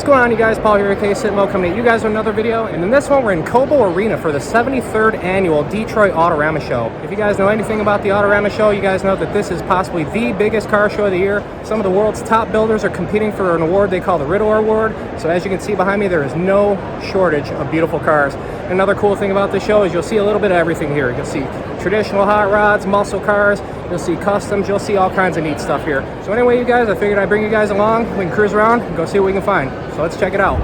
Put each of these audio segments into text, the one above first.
going on, you guys? Paul here, aka Sittinlo, coming at you guys with another video. And in this one, we're in Cobo Arena for the 73rd annual Detroit Autorama show. If you guys know anything about the Autorama show, you guys know that this is possibly the biggest car show of the year. Some of the world's top builders are competing for an award they call the Ridler Award. So as you can see behind me, there is no shortage of beautiful cars. And another cool thing about the show is you'll see a little bit of everything here. You'll see traditional hot rods, muscle cars, you'll see customs, you'll see all kinds of neat stuff here. So anyway, you guys, I figured I'd bring you guys along. We can cruise around and go see what we can find. So let's check it out.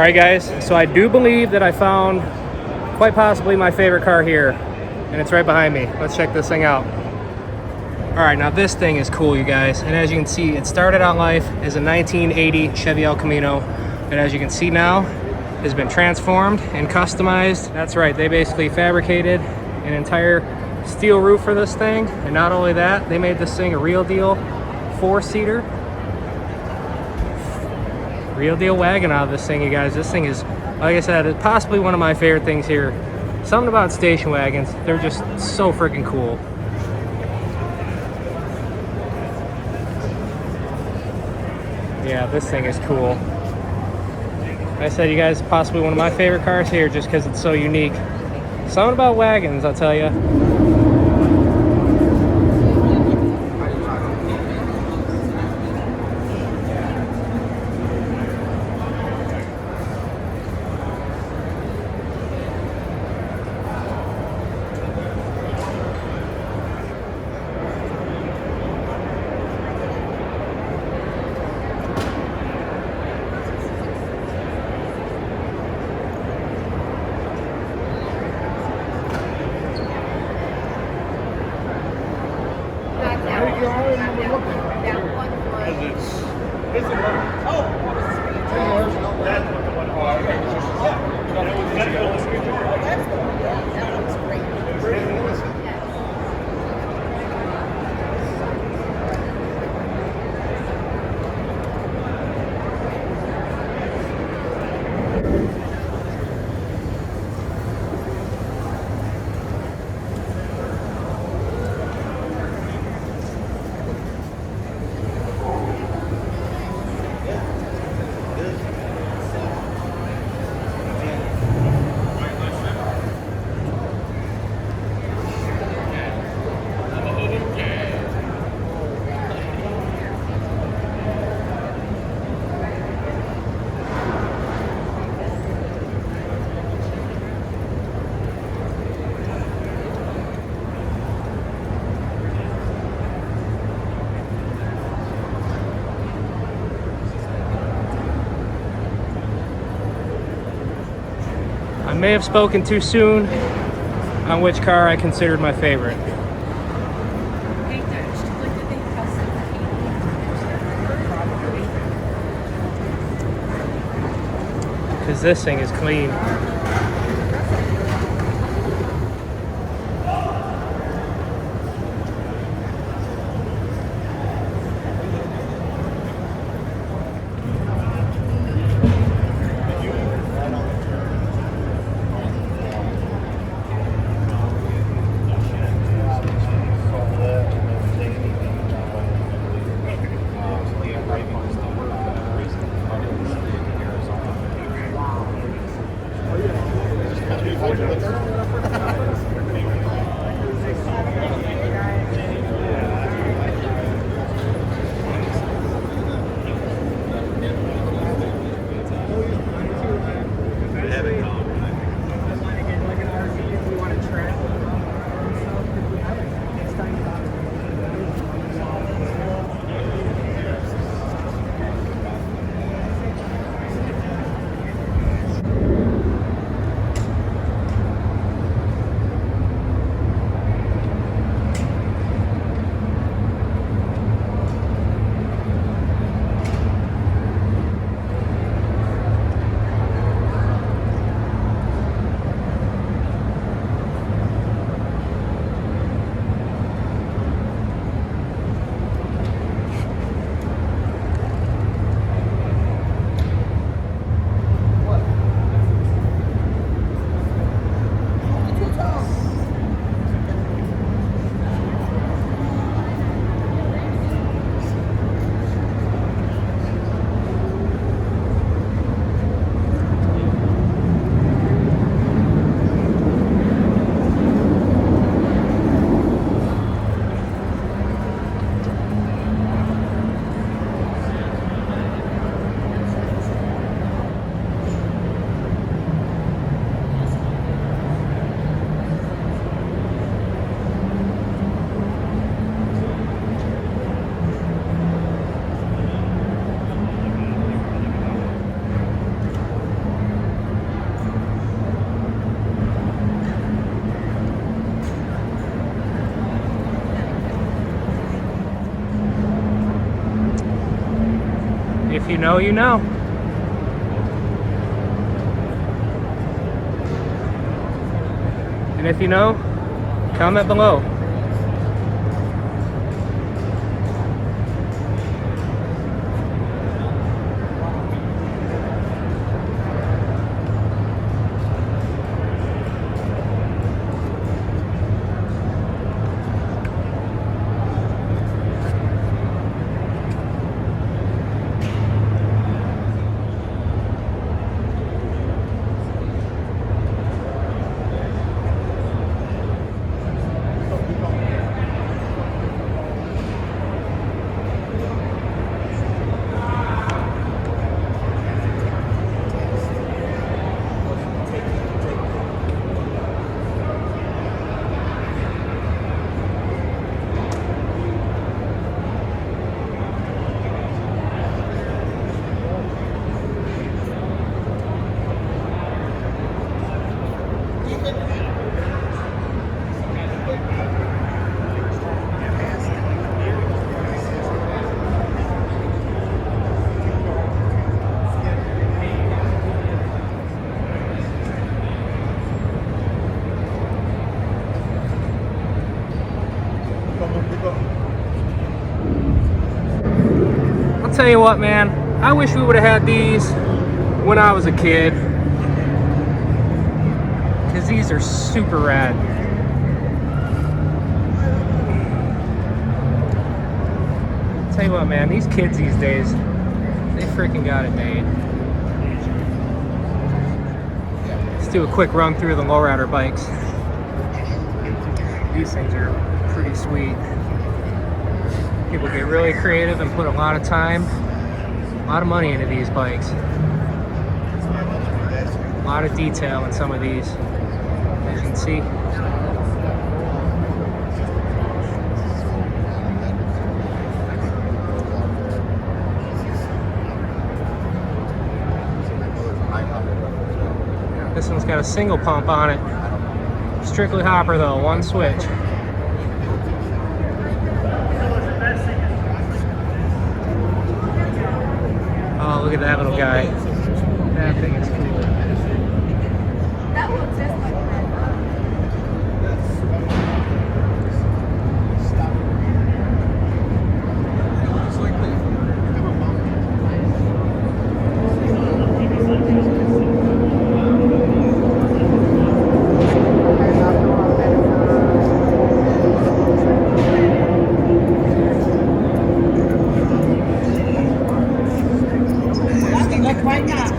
right, guys, so I do believe that I found quite possibly my favorite car here, and it's right behind me. Let's check this thing out. All right, now this thing is cool, you guys, and as you can see, it started out life as a 1980 Chevy El Camino, and as you can see now, has been transformed and customized. That's right, they basically fabricated an entire steel roof for this thing, and not only that, they made this thing a real deal 4-seater, real deal wagon out of this thing, you guys. This thing is, like I said, it's possibly one of my favorite things here. Something about station wagons, they're just so freaking cool. Yeah, this thing is cool. Like I said, you guys, possibly one of my favorite cars here just because it's so unique. Something about wagons, I'll tell you. I may have spoken too soon on which car I considered my favorite. Because this thing is clean. know, you know. And if you know, comment below. I'll tell you what, man, I wish we would have had these when I was a kid, because these are super rad. I'll tell you what, man, these kids these days, they freaking got it made. Let's do a quick run through the lowrider bikes. These things are pretty sweet. People get really creative and put a lot of time, a lot of money into these bikes. A lot of detail in some of these, as you can see. This one's got a single pump on it. Strictly hopper though, one switch. Oh, look at that little guy. That thing is cool. That will test like that. Why not?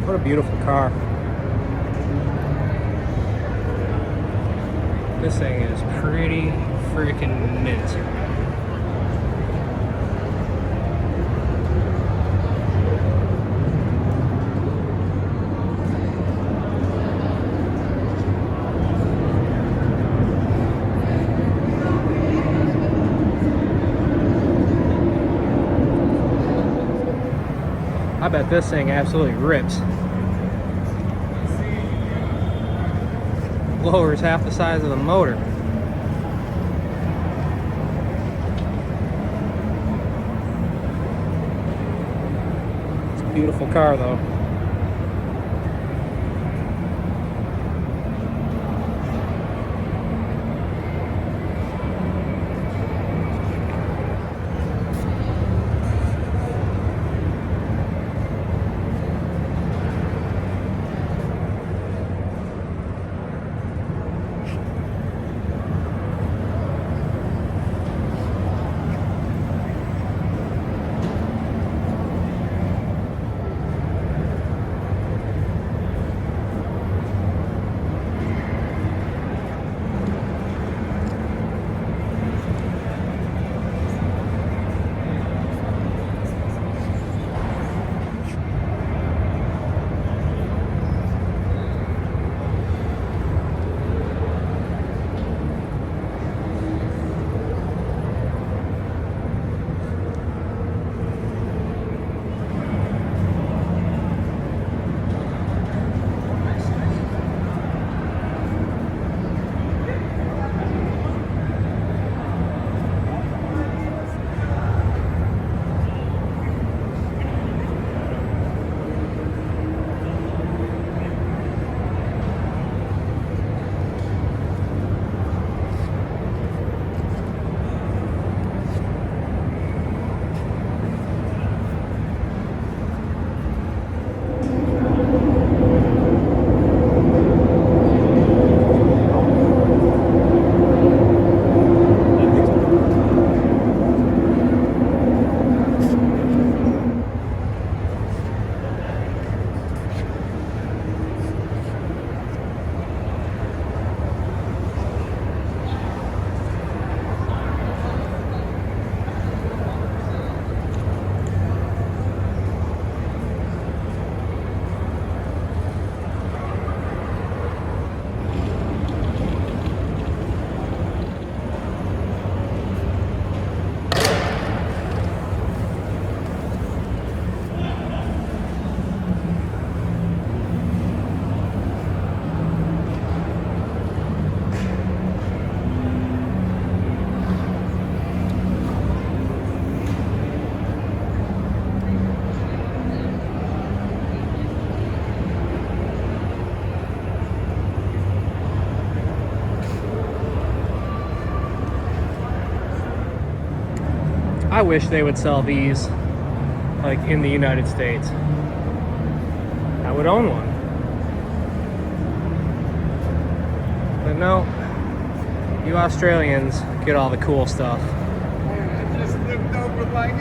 What a beautiful car. This thing is pretty freaking mint. I bet this thing absolutely rips. Blower is half the size of the motor. It's a beautiful car though. I wish they would sell these like in the United States. I would own one. But no, you Australians get all the cool stuff. I just looked over like,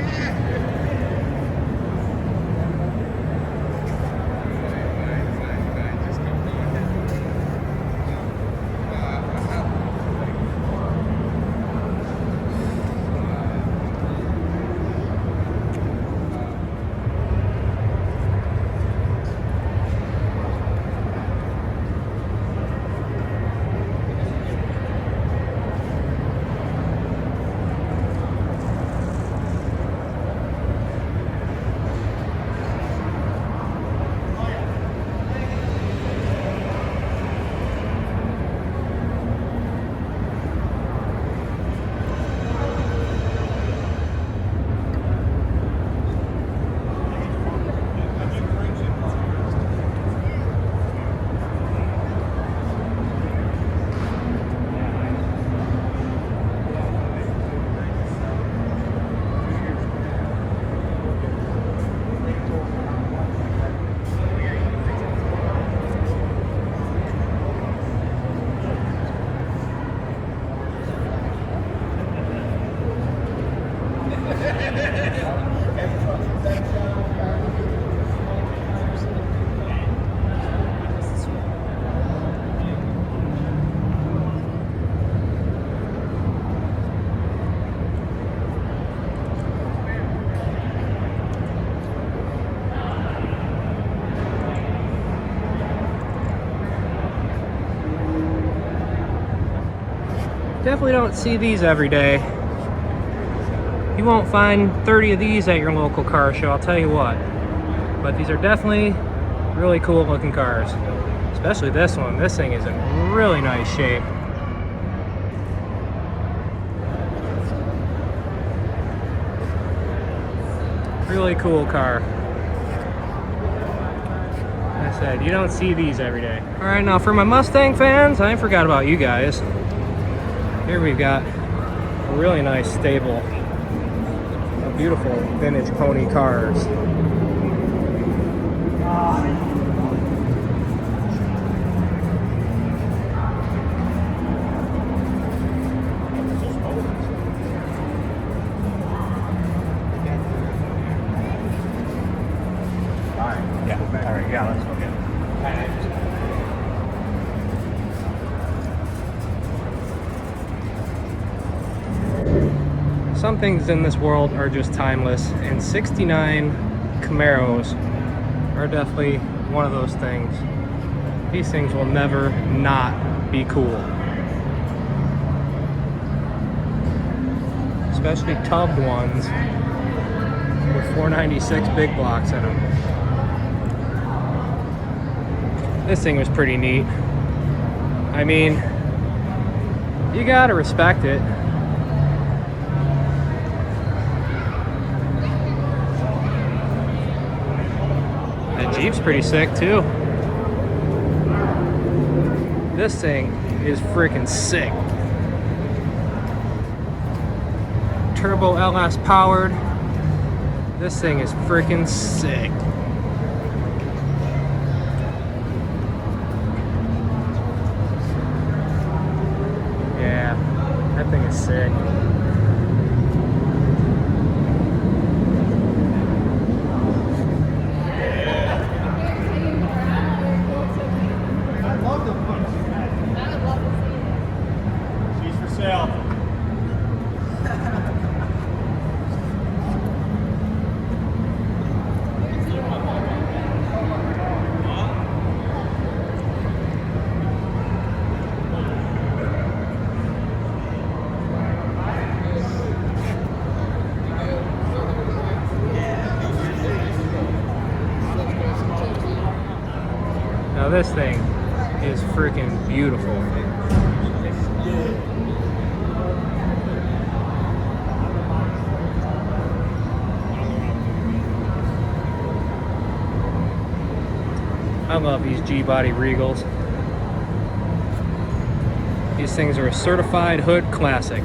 Definitely don't see these every day. You won't find 30 of these at your local car show, I'll tell you what. But these are definitely really cool looking cars. Especially this one. This thing is in really nice shape. Really cool car. Like I said, you don't see these every day. Alright, now for my Mustang fans, I forgot about you guys. Here we've got a really nice stable of beautiful vintage pony cars. Yeah, let's go get it. Some things in this world are just timeless, and 69 Camaros are definitely one of those things. These things will never not be cool. Especially tubbed ones with 496 big blocks in them. This thing was pretty neat. I mean, you gotta respect it. The Jeep's pretty sick too. This thing is freaking sick. Turbo LS powered. This thing is freaking sick. Yeah, that thing is sick. I love the punch. She's for sale. Now this thing is freaking beautiful. I love these G-body Regals. These things are a certified hood classic.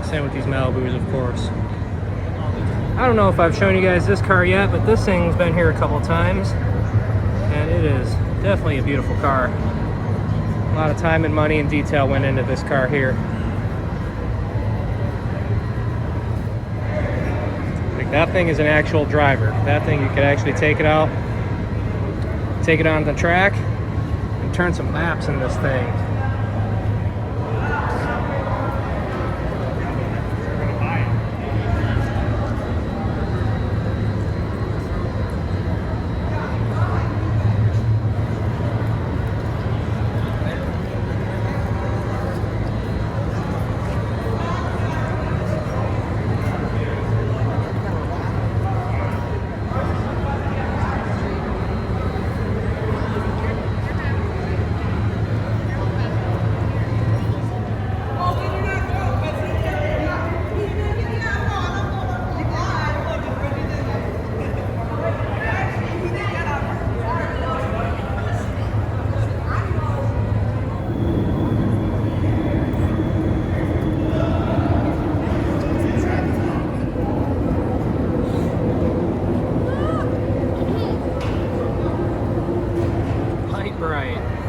Same with these Malibus, of course. I don't know if I've shown you guys this car yet, but this thing's been here a couple times, and it is definitely a beautiful car. A lot of time and money and detail went into this car here. Like, that thing is an actual driver. That thing, you could actually take it out, take it on the track, and turn some laps in this thing.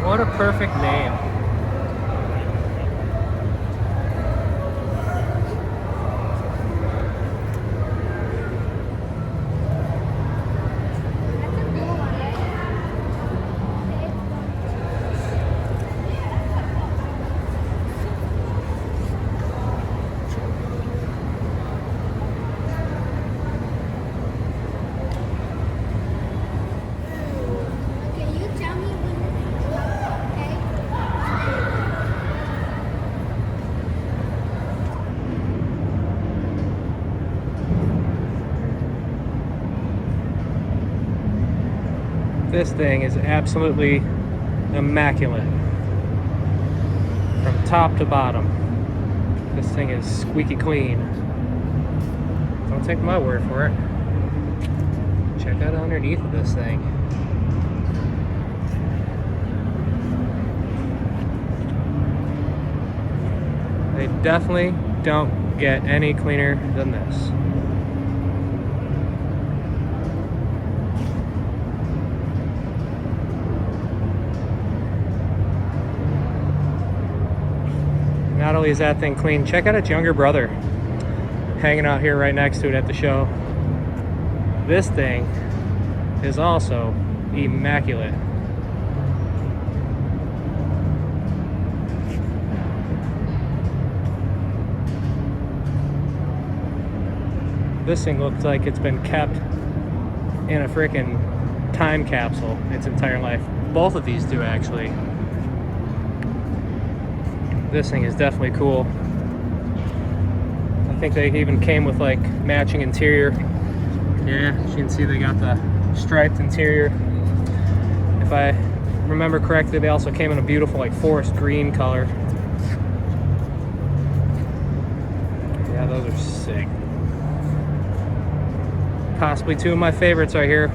What a perfect name. Can you tell me when? Okay. This thing is absolutely immaculate. From top to bottom. This thing is squeaky clean. Don't take my word for it. Check out underneath of this thing. They definitely don't get any cleaner than this. Not only is that thing clean, check out its younger brother hanging out here right next to it at the show. This thing is also immaculate. This thing looks like it's been kept in a freaking time capsule its entire life. Both of these do, actually. This thing is definitely cool. I think they even came with like matching interior. Yeah, as you can see they got the striped interior. If I remember correctly, they also came in a beautiful like forest green color. Yeah, those are sick. Possibly two of my favorites right here.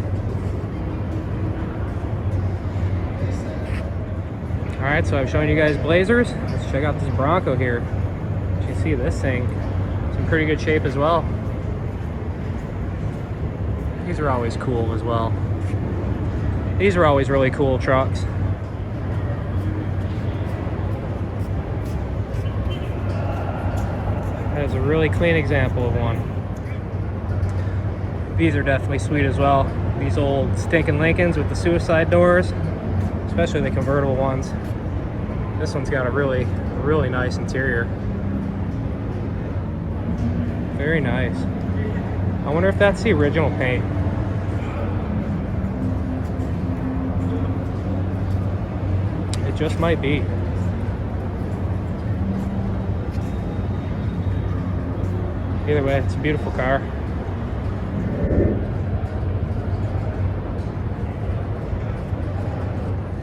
Alright, so I've shown you guys Blazers. Let's check out this Bronco here. As you can see, this thing is in pretty good shape as well. These are always cool as well. These are always really cool trucks. That is a really clean example of one. These are definitely sweet as well. These old stinking Lincolns with the suicide doors, especially the convertible ones. This one's got a really nice interior. Very nice. I wonder if that's the original paint. It just might be. Either way, it's a beautiful car.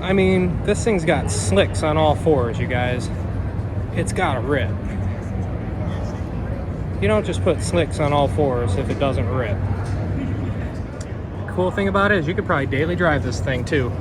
I mean, this thing's got slicks on all fours, you guys. It's got a rip. You don't just put slicks on all fours if it doesn't rip. Cool thing about it is you could probably daily drive this thing too.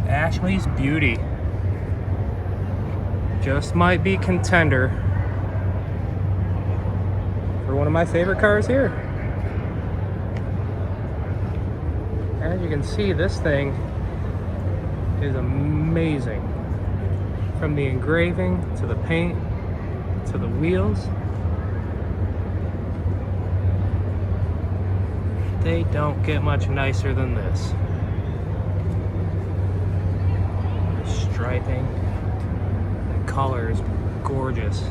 Ashley's Beauty just might be contender for one of my favorite cars here. As you can see, this thing is amazing. From the engraving to the paint to the wheels, they don't get much nicer than this. Striping, the color is gorgeous.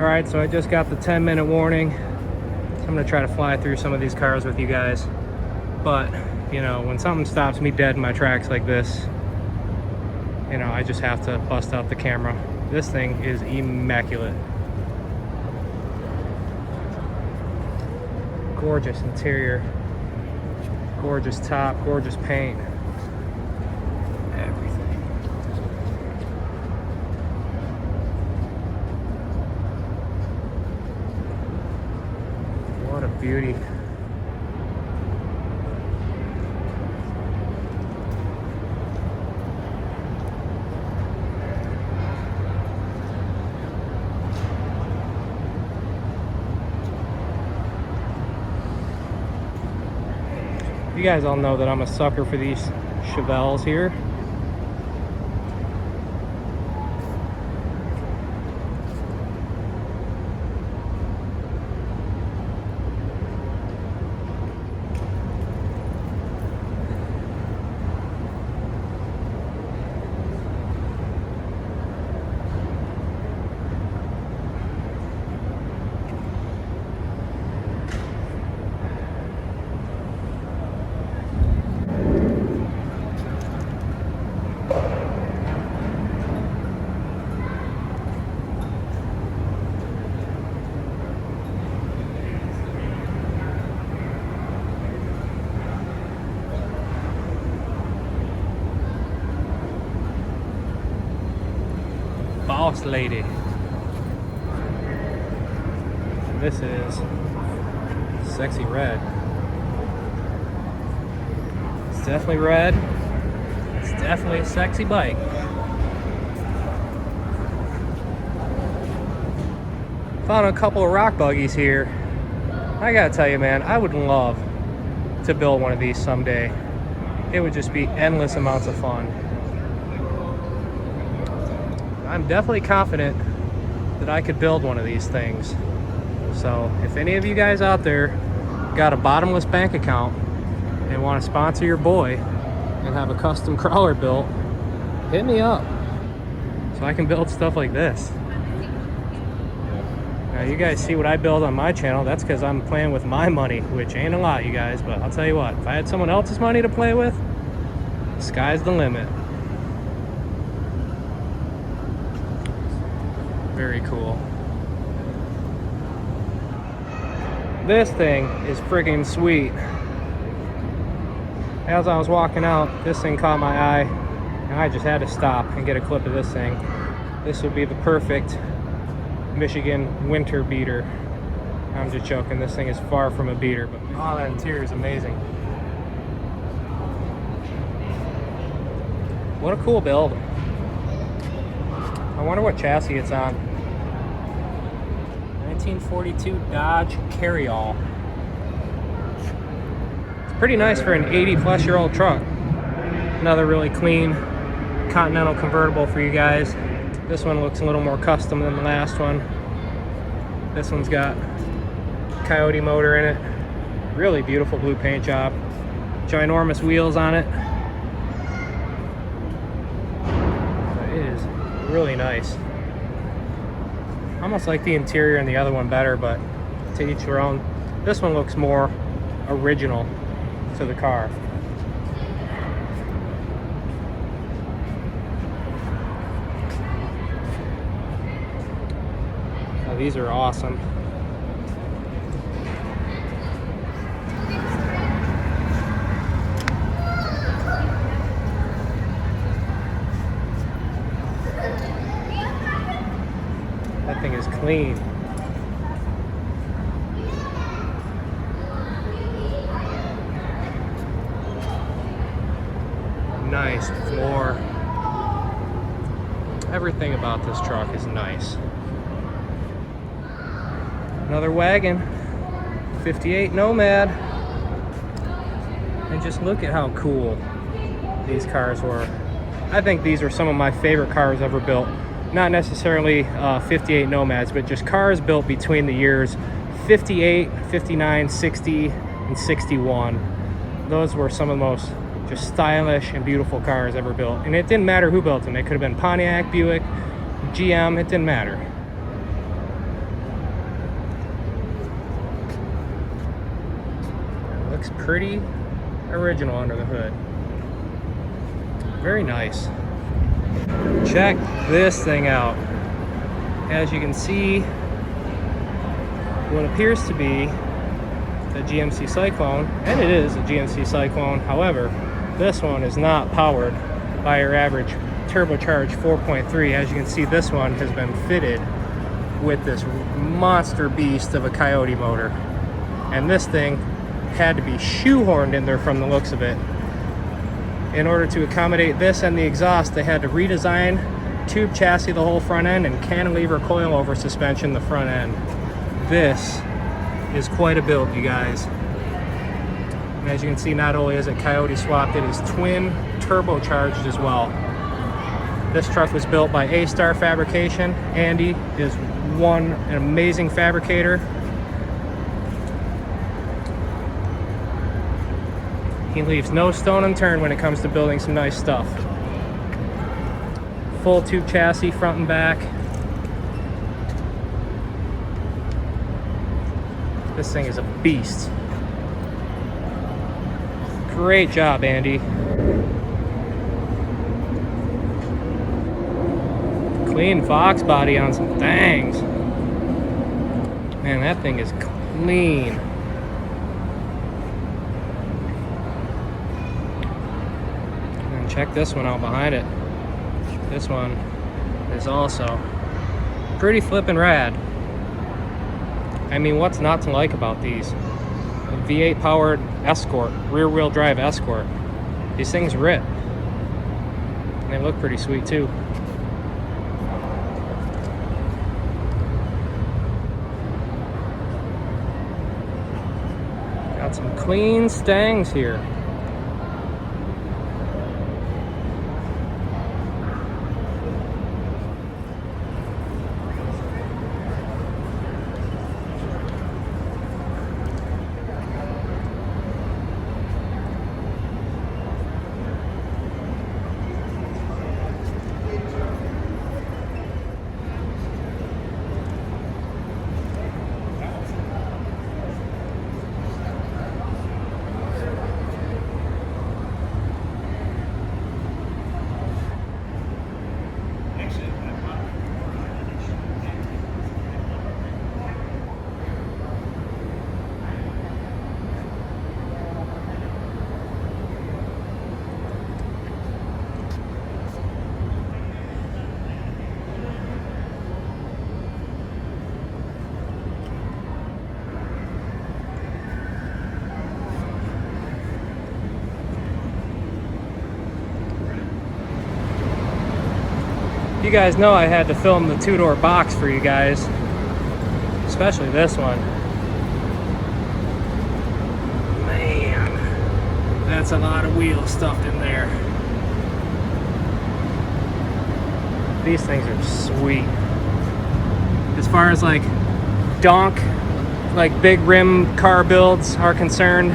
All right, so I just got the 10-minute warning. So I'm gonna try to fly through some of these cars with you guys. But, you know, when something stops me dead in my tracks like this, you know, I just have to bust out the camera. This thing is immaculate. Gorgeous interior, gorgeous top, gorgeous paint. Everything. What a beauty. You guys all know that I'm a sucker for these Chevelles here. Boss lady. This is sexy red. It's definitely red. It's definitely a sexy bike. Found a couple of rock buggies here. I gotta tell you, man, I would love to build one of these someday. It would just be endless amounts of fun. I'm definitely confident that I could build one of these things. So if any of you guys out there got a bottomless bank account and want to sponsor your boy and have a custom crawler built, hit me up so I can build stuff like this. Now you guys see what I build on my channel. That's because I'm playing with my money, which ain't a lot, you guys, but I'll tell you what, if I had someone else's money to play with, the sky's the limit. Very cool. This thing is friggin' sweet. As I was walking out, this thing caught my eye, and I just had to stop and get a clip of this thing. This would be the perfect Michigan winter beater. I'm just joking, this thing is far from a beater, but oh, that interior is amazing. What a cool build. I wonder what chassis it's on. 1942 Dodge Carryall. It's pretty nice for an 80-plus-year-old truck. Another really clean Continental convertible for you guys. This one looks a little more custom than the last one. This one's got Coyote motor in it. Really beautiful blue paint job. Ginormous wheels on it. It is really nice. Almost like the interior and the other one better, but to each their own. This one looks more original to the car. Now, these are awesome. That thing is clean. Nice floor. Everything about this truck is nice. Another wagon, 58 Nomad. And just look at how cool these cars were. I think these are some of my favorite cars ever built. Not necessarily 58 Nomads, but just cars built between the years 58, 59, 60, and 61. Those were some of the most just stylish and beautiful cars ever built. And it didn't matter who built them. It could have been Pontiac, Buick, GM, it didn't matter. looks pretty original under the hood. Very nice. Check this thing out. As you can see, what appears to be a GMC Cyclone, and it is a GMC Cyclone. However, this one is not powered by your average turbocharged 4.3. As you can see, this one has been fitted with this monster beast of a Coyote motor. And this thing had to be shoehorned in there from the looks of it. In order to accommodate this and the exhaust, they had to redesign tube chassis the whole front end and cantilever coilover suspension the front end. This is quite a build, you guys. And as you can see, not only is it Coyote swapped, it is twin turbocharged as well. This truck was built by A-Star Fabrication. Andy is an amazing fabricator. He leaves no stone unturned when it comes to building some nice stuff. Full tube chassis, front and back. This thing is a beast. Great job, Andy. Clean Fox body on some things. Man, that thing is clean. And check this one out behind it. This one is also pretty flippin' rad. I mean, what's not to like about these? A V8 powered Escort, rear wheel drive Escort. These things rip. And they look pretty sweet too. Got some clean stangs here. You guys know I had to film the two-door box for you guys, especially this one. Man, that's a lot of wheels stuffed in there. These things are sweet. As far as like big rim car builds are concerned,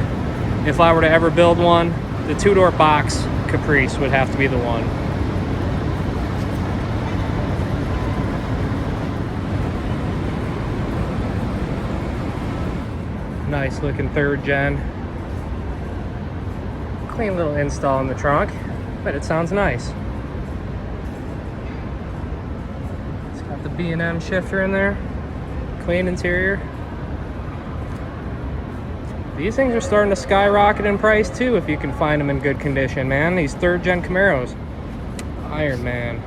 if I were to ever build one, the two-door box Caprice would have to be the one. Nice looking third gen. Clean little install in the trunk, but it sounds nice. It's got the B&M shifter in there. Clean interior. These things are starting to skyrocket in price too if you can find them in good condition, man. These third gen Camaros. Iron Man.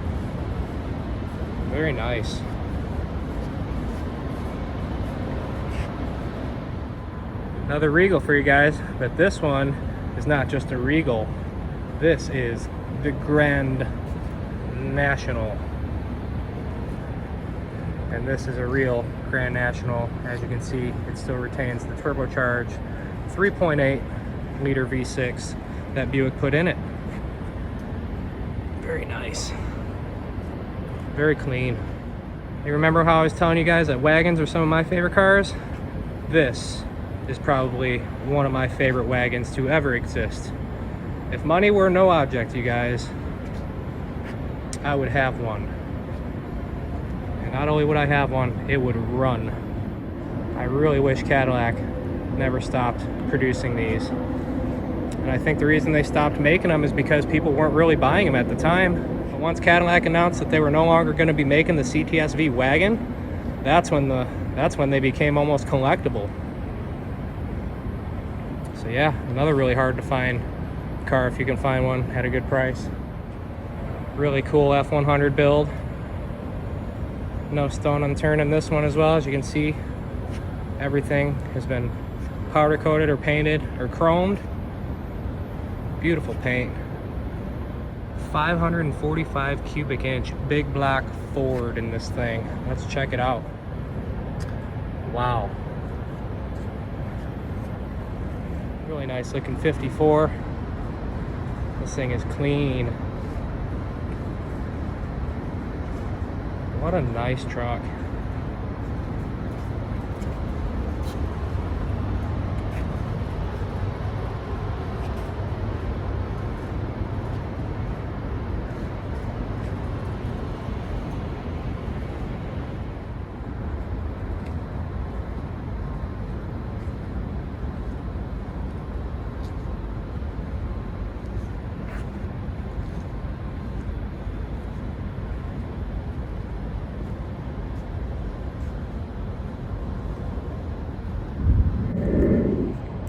Very nice. Another Regal for you guys, but this one is not just a Regal. This is the Grand National. And this is a real Grand National. As you can see, it still retains the turbocharged 3.8 liter V6 that Buick put in it. Very nice. Very clean. You remember how I was telling you guys that wagons are some of my favorite cars? This is probably one of my favorite wagons to ever exist. If money were no object, you guys, I would have one. And not only would I have one, it would run. I really wish Cadillac never stopped producing these. And I think the reason they stopped making them is because people weren't really buying them at the time. But once Cadillac announced that they were no longer going to be making the CTS-V wagon, that's when they became almost collectible. So yeah, another really hard to find car if you can find one at a good price. Really cool F100 build. No stone unturned in this one as well. As you can see, everything has been powder coated or painted or chromed. Beautiful paint. 545 cubic inch big black Ford in this thing. Let's check it out. Wow. Really nice looking 54. This thing is clean. What a nice truck.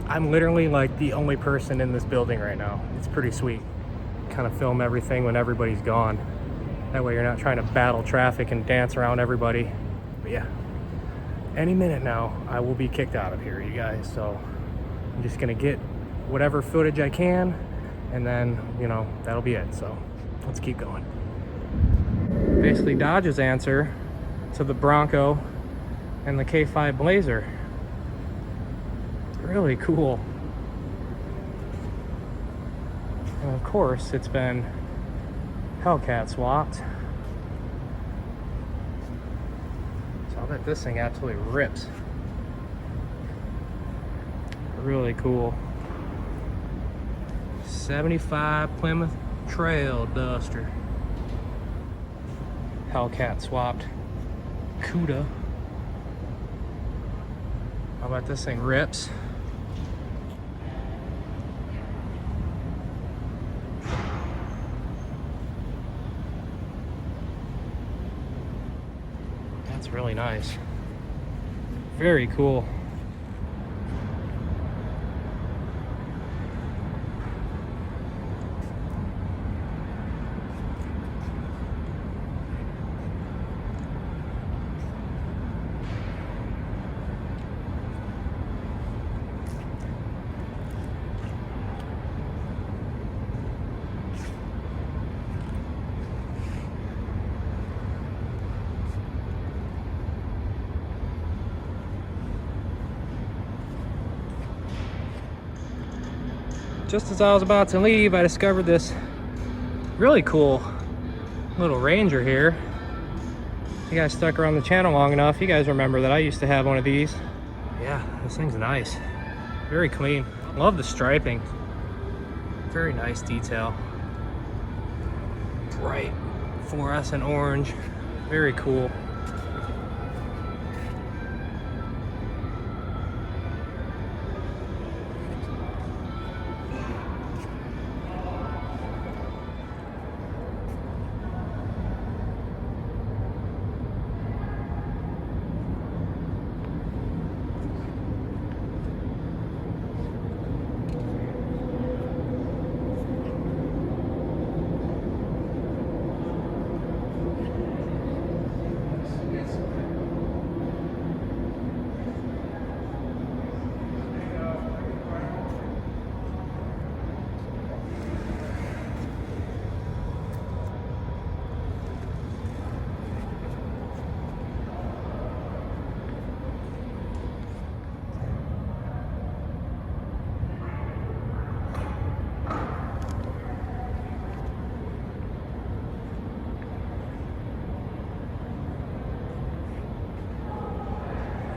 I'm literally like the only person in this building right now. It's pretty sweet. Kind of film everything when everybody's gone. That way you're not trying to battle traffic and dance around everybody. But yeah, any minute now I will be kicked out of here, you guys. So I'm just gonna get whatever footage I can, and then, you know, that'll be it. So let's keep going. Basically Dodge's answer to the Bronco and the K5 Blazer. Really cool. And of course, it's been Hellcat swapped. So I'll bet this thing absolutely rips. Really cool. 75 Plymouth Trail Duster. Hellcat swapped CUDA. How about this thing rips? That's really nice. Very cool. Just as I was about to leave, I discovered this really cool little Ranger here. You guys stuck around the channel long enough, you guys remember that I used to have one of these. Yeah, this thing's nice. Very clean. Love the striping. Very nice detail. Bright fluorescent orange. Very cool.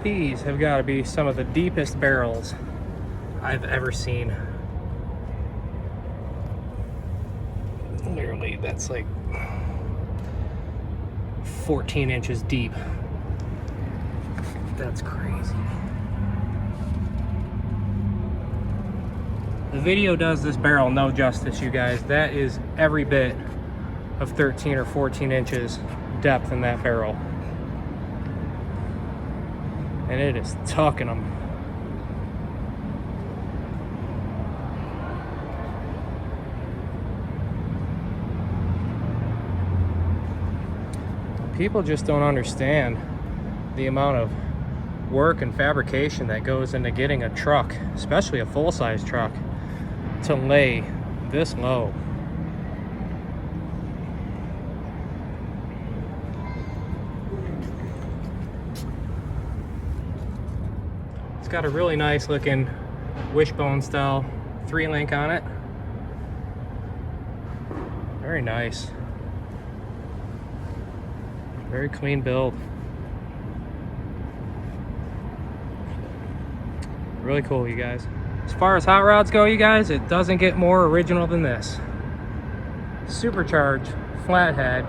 These have got to be some of the deepest barrels I've ever seen. Literally, that's like 14 inches deep. That's crazy. The video does this barrel no justice, you guys. That is every bit of 13 or 14 inches depth in that barrel. And it is tucking them. People just don't understand the amount of work and fabrication that goes into getting a truck, especially a full-size truck, to lay this low. It's got a really nice looking wishbone style 3-link on it. Very nice. Very clean build. Really cool, you guys. As far as hot rods go, you guys, it doesn't get more original than this. Supercharged flathead.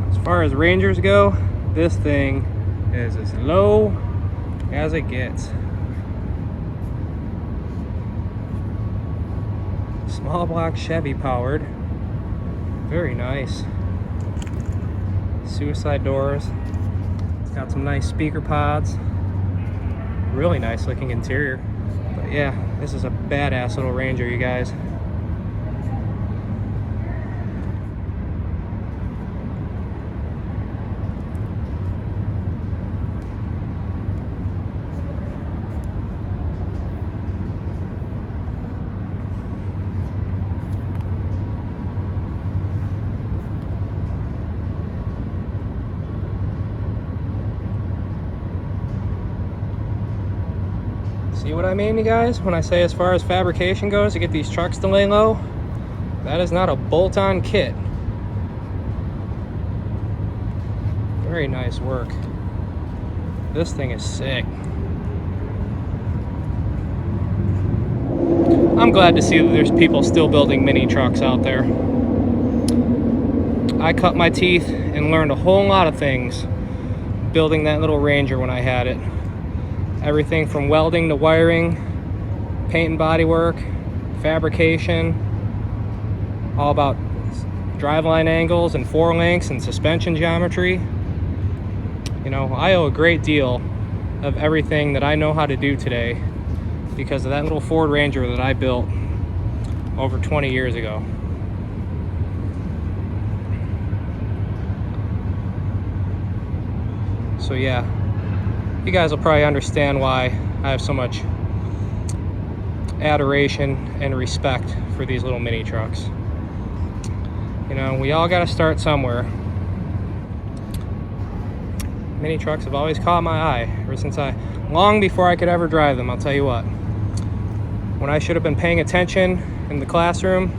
As far as Rangers go, this thing is as low as it gets. Small block Chevy powered. Very nice. Suicide doors. It's got some nice speaker pods. Really nice looking interior. But yeah, this is a badass little Ranger, you guys. See what I mean, you guys? When I say as far as fabrication goes to get these trucks to lay low, that is not a bolt-on kit. Very nice work. This thing is sick. I'm glad to see that there's people still building mini trucks out there. I cut my teeth and learned a whole lot of things building that little Ranger when I had it. Everything from welding to wiring, paint and body work, fabrication, all about driveline angles and four links and suspension geometry. You know, I owe a great deal of everything that I know how to do today because of that little Ford Ranger that I built over 20 years ago. So yeah, you guys will probably understand why I have so much adoration and respect for these little mini trucks. You know, we all got to start somewhere. Mini trucks have always caught my eye ever since long before I could ever drive them, I'll tell you what. When I should have been paying attention in the classroom,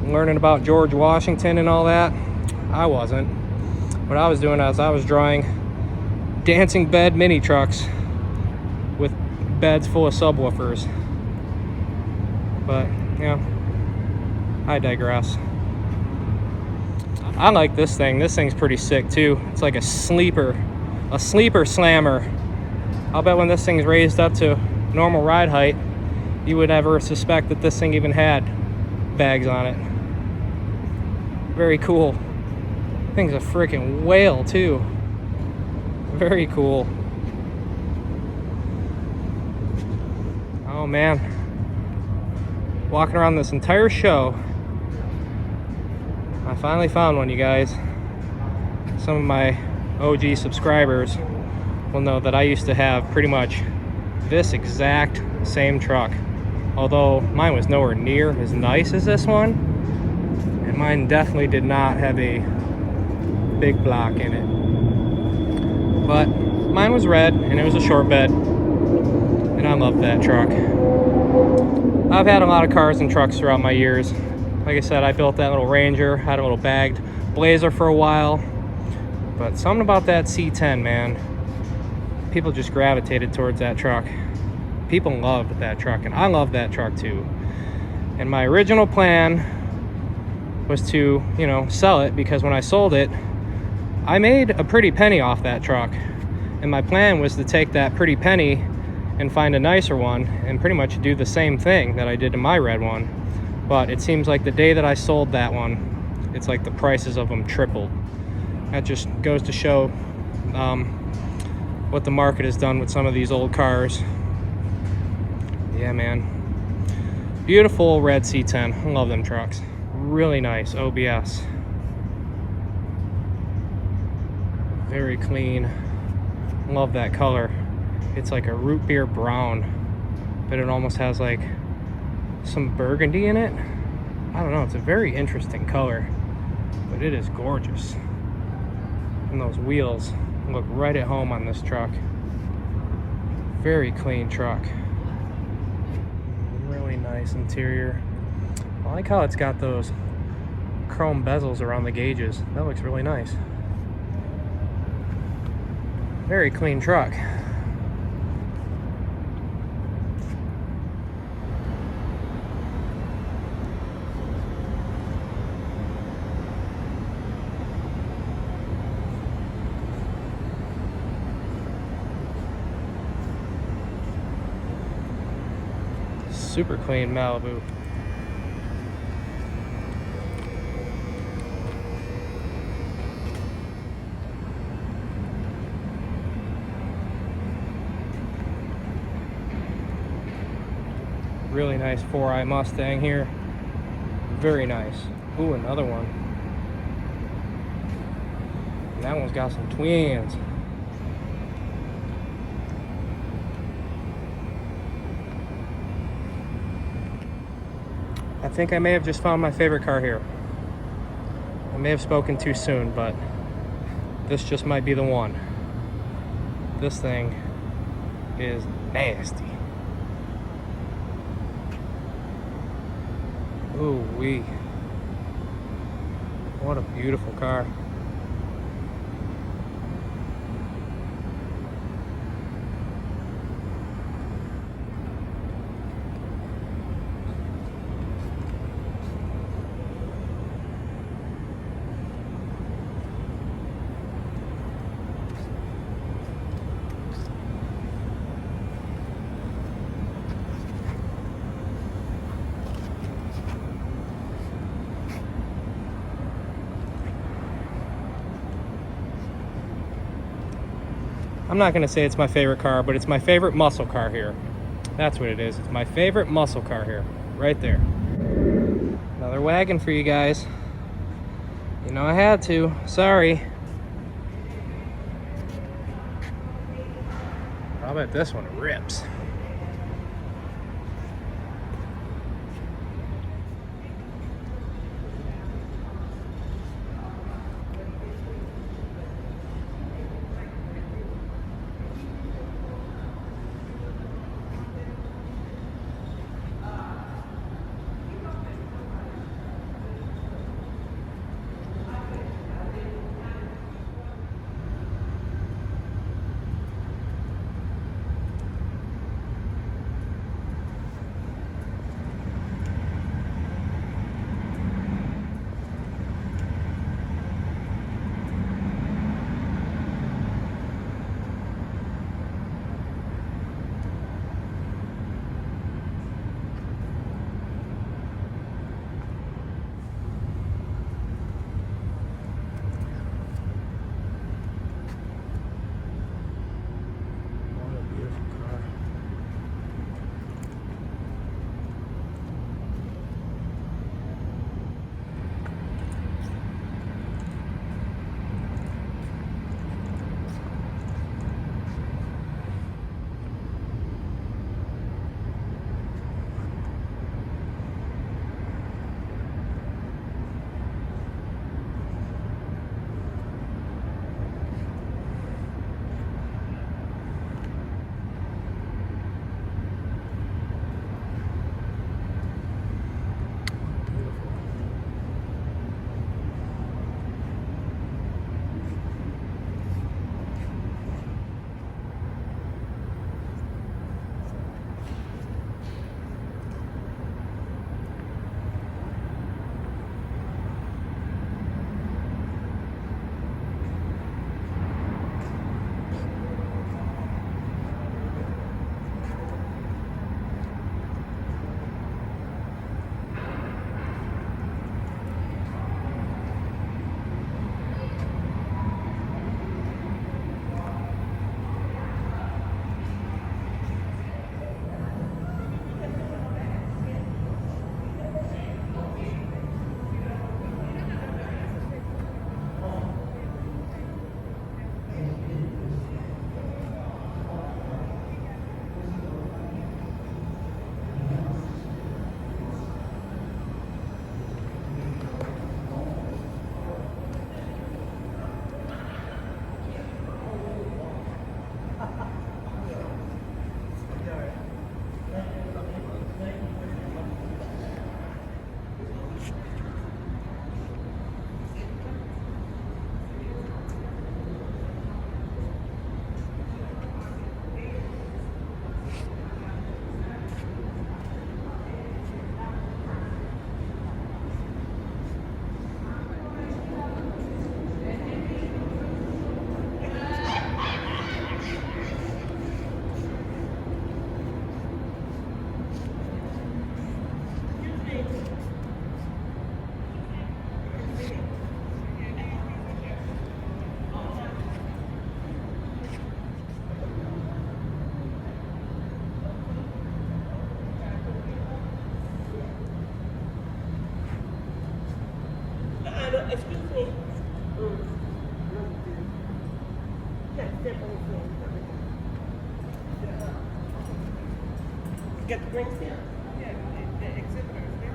learning about George Washington and all that, I wasn't. What I was doing is I was drawing dancing bed mini trucks with beds full of subwoofers. But, yeah, I digress. I like this thing. This thing's pretty sick too. It's like a sleeper slammer. I'll bet when this thing's raised up to normal ride height, you would never suspect that this thing even had bags on it. Very cool. Thing's a freaking whale too. Very cool. Oh man. Walking around this entire show, I finally found one, you guys. Some of my OG subscribers will know that I used to have pretty much this exact same truck. Although mine was nowhere near as nice as this one. And mine definitely did not have a big block in it. But mine was red and it was a short bed. And I loved that truck. I've had a lot of cars and trucks throughout my years. Like I said, I built that little Ranger, had a little bagged Blazer for a while. But something about that C10, man. People just gravitated towards that truck. People loved that truck, and I love that truck too. And my original plan was to, you know, sell it, because when I sold it, I made a pretty penny off that truck. And my plan was to take that pretty penny and find a nicer one and pretty much do the same thing that I did to my red one. But it seems like the day that I sold that one, it's like the prices of them tripled. That just goes to show what the market has done with some of these old cars. Yeah, man. Beautiful red C10. I love them trucks. Really nice OBS. Very clean. Love that color. It's like a root beer brown, but it almost has like some burgundy in it. I don't know, it's a very interesting color, but it is gorgeous. And those wheels look right at home on this truck. Very clean truck. Really nice interior. I like how it's got those chrome bezels around the gauges. That looks really nice. Very clean truck. Super clean Malibu. Really nice 4i Mustang here. Very nice. Ooh, another one. And that one's got some twins. I think I may have just found my favorite car here. I may have spoken too soon, but this just might be the one. This thing is nasty. Ooh wee. What a beautiful car. I'm not going to say it's my favorite car, but it's my favorite muscle car here. That's what it is. It's my favorite muscle car here. Right there. Another wagon for you guys. You know I had to. Sorry. I'll bet this one rips. Get the green stamp? Yeah, the exhibitors, they're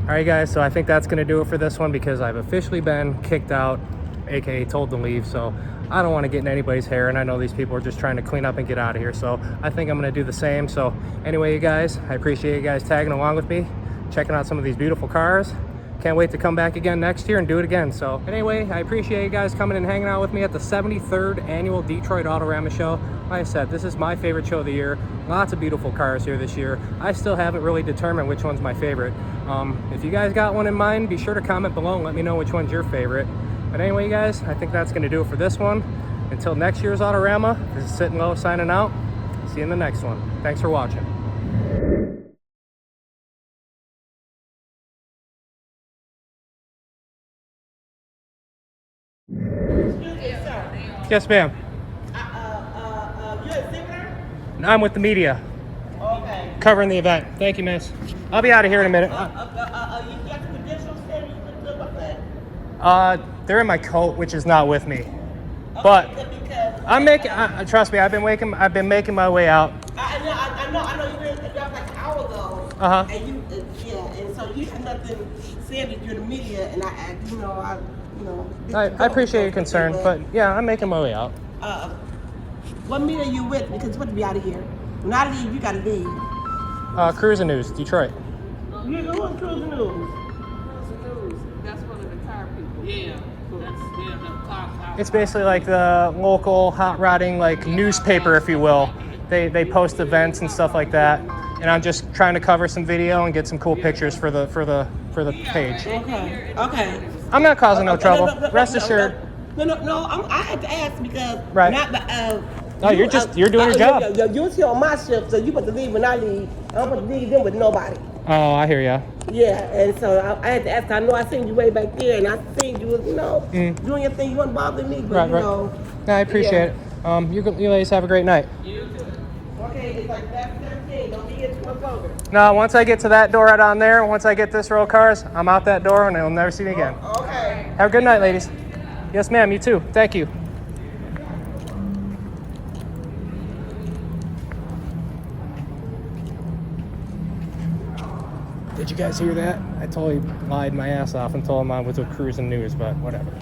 All right, guys, so I think that's going to do it for this one because I've officially been kicked out aka told to leave, so I don't want to get in anybody's hair, and I know these people are just trying to clean up and get out of here, so I think I'm going to do the same. So anyway, you guys, I appreciate you guys tagging along with me, checking out some of these beautiful cars. Can't wait to come back again next year and do it again. So anyway, I appreciate you guys coming and hanging out with me at the 73rd annual Detroit Autorama show. Like I said, this is my favorite show of the year. Lots of beautiful cars here this year. I still haven't really determined which one's my favorite. If you guys got one in mind, be sure to comment below and let me know which one's your favorite. But anyway, you guys, I think that's going to do it for this one. Until next year's Autorama, this is Sittinlo signing out. See you in the next one. Thanks for watching. Excuse me, sir. Yes, ma'am. You a exhibitor? I'm with the media, Okay. covering the event. Thank you, miss. I'll be out of here in a minute. You got the credentials there? You can look up that? They're in my coat, which is not with me. But Because I'm making. Trust me, I've been making my way out. I know you did that like an hour ago. Uh-huh. And you, and so you had nothing said that you're the media, and I appreciate your concern, but yeah, I'm making my way out. What media are you with? Because you're supposed to be out of here. When I leave, you gotta leave. Cruising News, Detroit. You go on Cruising News. That's one of the car people. Yeah, that's them, the car. It's basically like the local hot rodding like newspaper, if you will. They post events and stuff like that, and I'm just trying to cover some video and get some cool pictures for the page. Okay. I'm not causing no trouble. Rest assured. No. I had to ask because Right. not the. No, you're doing your job. You're still on my shift, so you supposed to leave when I leave. I'm supposed to leave them with nobody. Oh, I hear ya. Yeah, and so I had to ask. I know I seen you way back there, and I seen you was, doing your thing. You wasn't bothering me, but Right. No, I appreciate it. You ladies have a great night. Okay, it's like that 17. Don't be here too much longer. No, once I get to that door right down there, once I get this row of cars, I'm out that door and I'll never see me again. Okay. Have a good night, ladies. Yes, ma'am. You too. Thank you. Did you guys hear that? I totally lied my ass off and told them I was with Cruising News, but whatever.